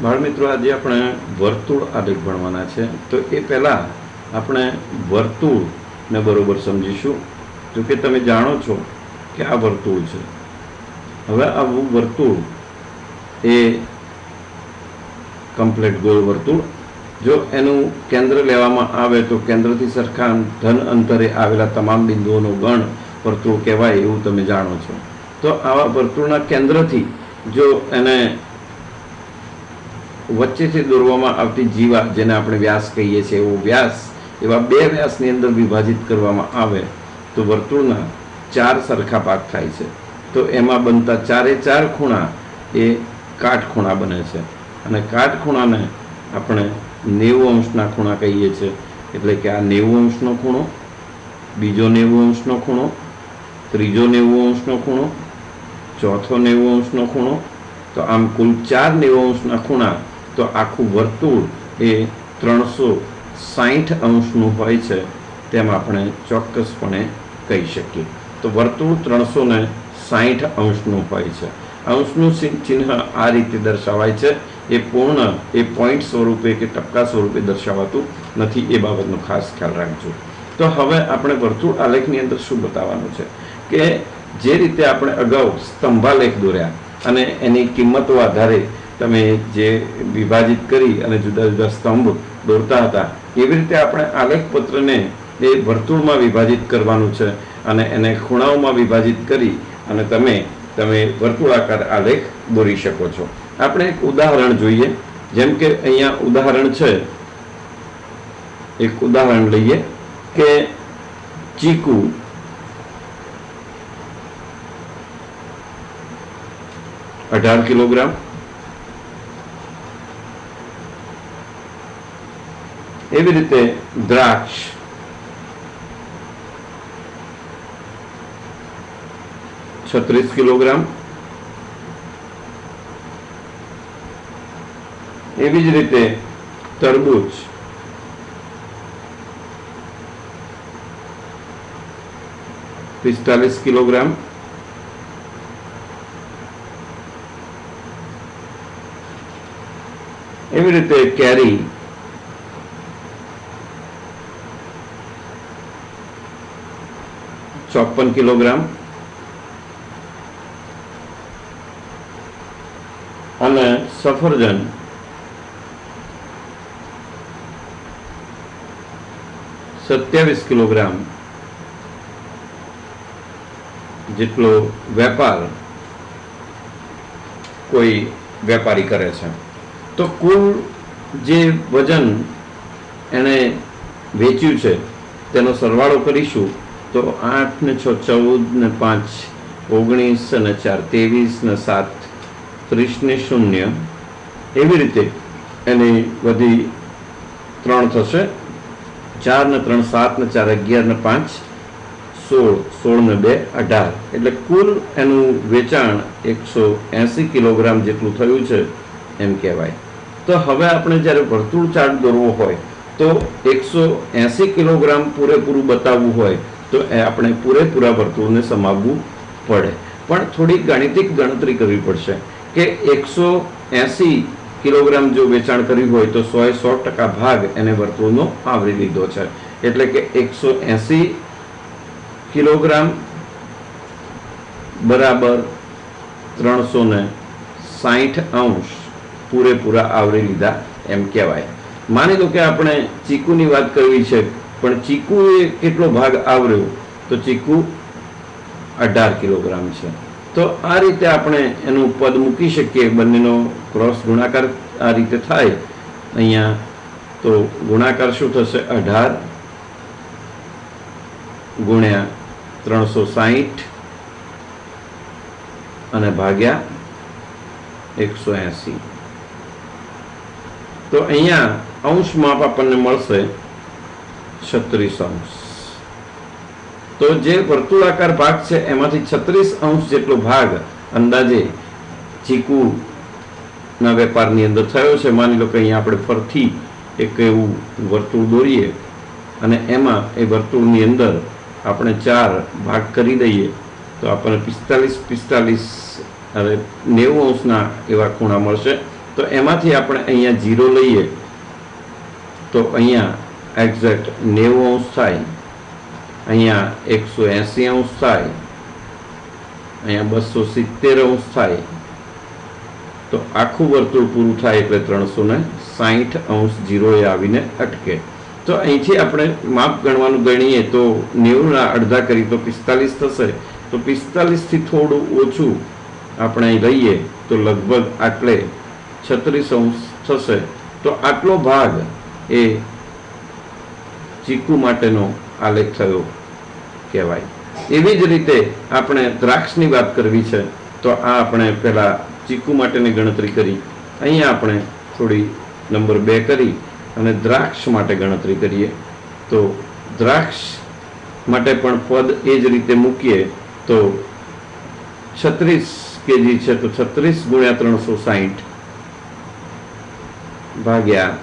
બાળમિત્રો, આજે આપણે વર્તુળ આલેખ ભણવાના છે. તો એ પહેલાં આપણે વર્તુળને બરોબર સમજીશું. જો કે તમે જાણો છો કે આ વર્તુળ છે. હવે આ વર્તુળ એ કમ્પ્લીટ ગોળ વર્તુળ, જો એનું કેન્દ્ર લેવામાં આવે તો કેન્દ્રથી સરખા ધન અંતરે આવેલા તમામ બિંદુઓનો ગણ વર્તુળ કહેવાય એવું તમે જાણો છો. તો આવા વર્તુળના કેન્દ્રથી જો એને વચ્ચેથી દોરવામાં આવતી જીવા, જેને આપણે વ્યાસ કહીએ છીએ, એવો વ્યાસ એવા બે વ્યાસની અંદર વિભાજિત કરવામાં આવે તો વર્તુળના 4 સરખા ભાગ થાય છે. તો એમાં બનતા 4 ખૂણા એ કાટખૂણા બને છે. અને કાટખૂણાને આપણે 90 અંશના ખૂણા કહીએ છીએ. એટલે કે આ 90 અંશનો ખૂણો, બીજો 90 અંશનો ખૂણો, ત્રીજો 90 અંશનો ખૂણો, ચોથો 90 અંશનો ખૂણો. તો આમ કુલ 4 90 અંશના ખૂણા. તો આખું વર્તુળ એ 360 અંશનું હોય છે તેમ આપણે ચોક્કસપણે કહી શકીએ. તો વર્તુળ 360 અંશનું હોય છે. અંશનું ચિહ્ન આ રીતે દર્શાવાય છે. એ પૂર્ણ એ પોઈન્ટ સ્વરૂપે કે ટપકા સ્વરૂપે દર્શાવાતું નથી. એ બાબતનો ખાસ ખ્યાલ રાખજો. તો હવે આપણે વર્તુળ આલેખની અંદર શું બતાવવાનું છે કે જે રીતે આપણે અગાઉ સ્તંભાલેખ દોર્યા અને એની કિંમતો આધારે તમે જે વિભાજિત કરી અને જુદા જુદા સ્તંભ દોરતા હતા, એવી રીતે આપણે આલેખ પત્રને એ વર્તુળમાં વિભાજિત કરવાનું છે અને એને ખૂણાઓમાં વિભાજિત કરી અને તમે વર્તુળાકાર આલેખ દોરી શકો છો. આપણે એક ઉદાહરણ જોઈએ. જેમ કે અહીંયા ઉદાહરણ છે, એક ઉદાહરણ લઈએ કે ચીકુ $18 કિલોગ્રામ, એવી રીતે દ્રાક્ષ 36 કિલોગ્રામ, એવી જ રીતે તરબૂચ 45 કિલોગ્રામ, એવી રીતે કેરી 54 કિલોગ્રામ અને સફરજન 27 કિલોગ્રામ જેટલો વેપાર કોઈ વેપારી કરે છે. તો કુલ જે વજન એને વેચ્યું છે તેનો સરવાળો કરીશું તો 8 ને 6 14 ને 5 19 ને 4 23 ને 7 30 ને 0, એવી રીતે એની બધી 3 થશે. 4 ને 3 7 ને 4 11 ને 5 16, 16 ને 2 18. એટલે કુલ એનું વેચાણ 180 કિલોગ્રામ જેટલું થયું છે એમ કહેવાય. તો હવે આપણે જ્યારે વર્તુળ ચાર્ટ દોરવો હોય તો 180 કિલોગ્રામ પૂરેપૂરું બતાવવું હોય તો એ આપણે પૂરેપૂરા વર્તુળને સમાવવું પડે. પણ થોડી ગાણિતિક ગણતરી કરવી પડશે કે 180 કિલોગ્રામ જો વેચાણ કર્યું હોય તો 100% ભાગ એને વર્તુળનો આવરી લીધો છે. એટલે કે 180 કિલોગ્રામ બરાબર 360 અંશ પૂરેપૂરા આવરી લીધા એમ કહેવાય. માની લો કે આપણે ચીકુની વાત કરવી છે, પણ ચીકુએ કેટલો ભાગ આવર્યો તો ચીકુ 18 કિલોગ્રામ છે. તો આ રીતે આપણે એનું પદ મૂકી શકીએ. બંનેનો ક્રોસ ગુણાકાર આ રીતે થાય અહીંયા. તો ગુણાકાર શું થશે? 18 ગુણ્યા 360 અને ભાગ્યા 180. તો અહીંયા અંશ માપ આપણને મળશે 36 અંશ. તો જે વર્તુળાકાર ભાગ છે એમાંથી 36 અંશ જેટલો ભાગ અંદાજે ચીકુના વેપારની અંદર થયો છે. માની લો કે અહીંયા આપણે ફરથી એક એવું વર્તુળ દોરીએ અને એમાં એ વર્તુળની અંદર આપણે 4 ભાગ કરી દઈએ તો આપણને 45 45 હવે 90 અંશના એવા ખૂણા મળશે. તો એમાંથી આપણે અહીંયા 0 લઈએ તો અહીંયા એક્ઝેક્ટ 90 અંશ થાય, અહીંયા 180 અંશ થાય, અહીંયા 270 અંશ થાય. તો આખું વર્તુળ પૂરું થાય એટલે 360 અંશ 0 એ આવીને અટકે. તો અહીંથી આપણે માપ ગણવાનું ગણીએ તો 90 અડધા કરી તો 45 થશે. તો 45 થી થોડું ઓછું આપણે અહીં લઈએ તો લગભગ આટલે 36 અંશ થશે. તો આટલો ભાગ એ ચીકુ માટેનો આલેખ થયો કહેવાય. એવી જ રીતે આપણે દ્રાક્ષની વાત કરવી છે તો આ આપણે પહેલા ચીકુ માટેની ગણતરી કરી. અહીંયા આપણે થોડી નંબર 2 કરી અને દ્રાક્ષ માટે ગણતરી કરીએ. તો દ્રાક્ષ માટે પણ પદ એ જ રીતે મૂકીએ તો 36 kg છે તો 36 ગુણ્યા 360 ભાગ્યા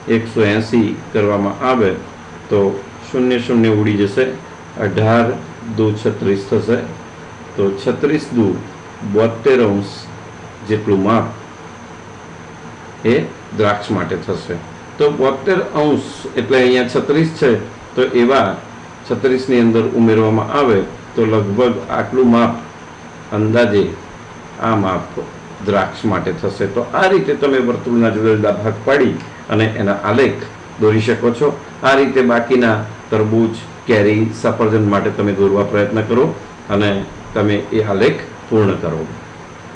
180 કરવામાં આવે તો 0 ઉડી જશે, 18 દુ 36 થશે. તો 36 દુ 72 અંશ જેટલું માપ એ દ્રાક્ષ માટે થશે. તો 72 અંશ એટલે અહીંયા 36 છે તો એવા 36 ની અંદર ઉમેરવામાં આવે તો લગભગ આટલું માપ અંદાજે આ માપ દ્રાક્ષ માટે થશે. તો આ રીતે તમે વર્તુળના જુદા જુદા ભાગ પાડી અને એના આલેખ દોરી શકો છો. આ રીતે બાકીના તરબૂચ, કેરી, સફરજન માટે તમે દોરવા પ્રયત્ન કરો અને તમે એ આલેખ પૂર્ણ કરો.